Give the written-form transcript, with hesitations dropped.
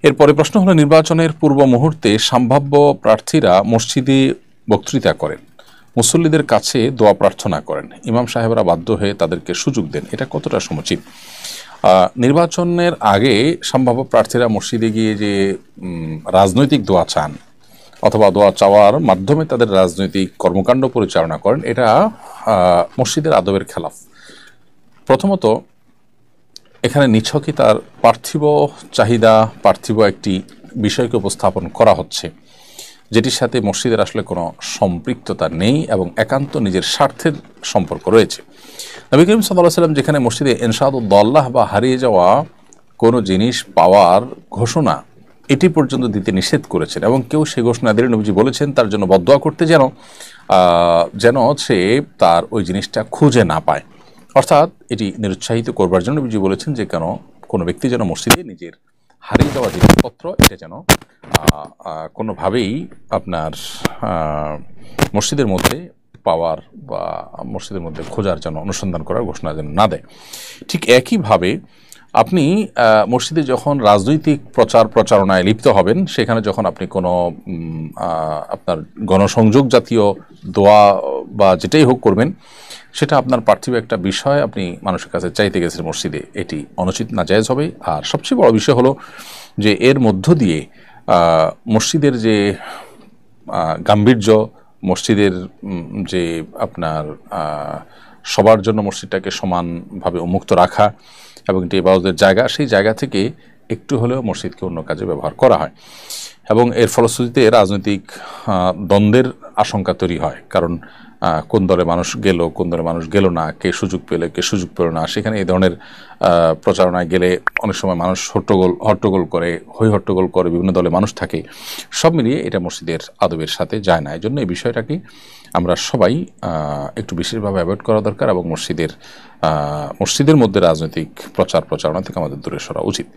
এরপরে প্রশ্ন হলো, নির্বাচনের পূর্ব মুহূর্তে সম্ভাব্য প্রার্থীরা মসজিদে বক্তৃতা করেন, মুসল্লিদের কাছে দোয়া প্রার্থনা করেন, ইমাম সাহেবরা বাধ্য হয়ে তাদেরকে সুযোগ দেন, এটা কতটা সমুচিত? নির্বাচনের আগে সম্ভাব্য প্রার্থীরা মসজিদে গিয়ে যে রাজনৈতিক দোয়া চান অথবা দোয়া চাওয়ার মাধ্যমে তাদের রাজনৈতিক কর্মকাণ্ড পরিচালনা করেন, এটা মসজিদের আদবের খেলাফ। প্রথমত, এখানে নিছকই তার পার্থিব চাহিদা, পার্থিব একটি বিষয়কে উপস্থাপন করা হচ্ছে, যেটির সাথে মসজিদের আসলে কোনো সম্পৃক্ততা নেই এবং একান্ত নিজের স্বার্থের সম্পর্ক রয়েছে। নবী করিম সাল্লাল্লাহু আলাইহি ওয়াসাল্লাম যেখানে মসজিদে ইনশাদুদ্দাল্লাহ বা হারিয়ে যাওয়া কোনো জিনিস পাওয়ার ঘোষণা এটি পর্যন্ত দিতে নিষেধ করেছেন, এবং কেউ সেই ঘোষণা দিলে নবীজি বলেছেন তার জন্য বদদোয়া করতে, যেন সে তার ওই জিনিসটা খুঁজে না পায়। অর্থাৎ এটি নিরুৎসাহিত করবার জন্য নবীজি বলেছেন যে কোনো ব্যক্তি যেন মসজিদে নিজের হারিয়ে যাওয়া জিনিসপত্র এটা যেন কোনোভাবেই আপনার মসজিদের মধ্যে পাওয়ার বা মসজিদের মধ্যে খোঁজার জন্য, অনুসন্ধান করার ঘোষণা যেন না দেয়। ঠিক একইভাবে আপনি মসজিদে যখন রাজনৈতিক প্রচারণায় লিপ্ত হবেন, সেখানে যখন আপনি কোনো আপনার গণসংযোগ জাতীয় দোয়া বা যেটাই হোক করবেন, সেটা আপনার পার্থিব একটা বিষয় আপনি মানুষের কাছে চাইতে গেছেন মসজিদে, এটি অনুচিত, নাজায়েজ হবে। আর সবচেয়ে বড় বিষয় হলো যে এর মধ্য দিয়ে মসজিদের যে গাম্ভীর্য, মসজিদের যে আপনার সবার জন্য মসজিদটাকে সমানভাবে উন্মুক্ত রাখা এবং এটি ইবাদতের জায়গা, সেই জায়গা থেকে একটু হলেও মসজিদকে অন্য কাজে ব্যবহার করা হয়, এবং এর ফলশ্রুতিতে রাজনৈতিক দ্বন্দ্বের আশঙ্কা তৈরি হয়। কারণ কোন দলে মানুষ গেল, কোন দলে মানুষ গেল না, কে সুযোগ পেলে, কে সুযোগ পেল না, সেখানে এই ধরনের প্রচারণায় গেলে অনেক সময় মানুষ হট্টগোল করে, হট্টগোল করে, বিভিন্ন দলে মানুষ থাকে। সব মিলিয়ে এটা মসজিদের আদবের সাথে যায় না। এই জন্য এই বিষয়টাকে আমরা সবাই একটু বিশেষভাবে অ্যাভয়েড করা দরকার, এবং মসজিদের মধ্যে রাজনৈতিক প্রচারণা থেকে আমাদের দূরে সরা উচিত।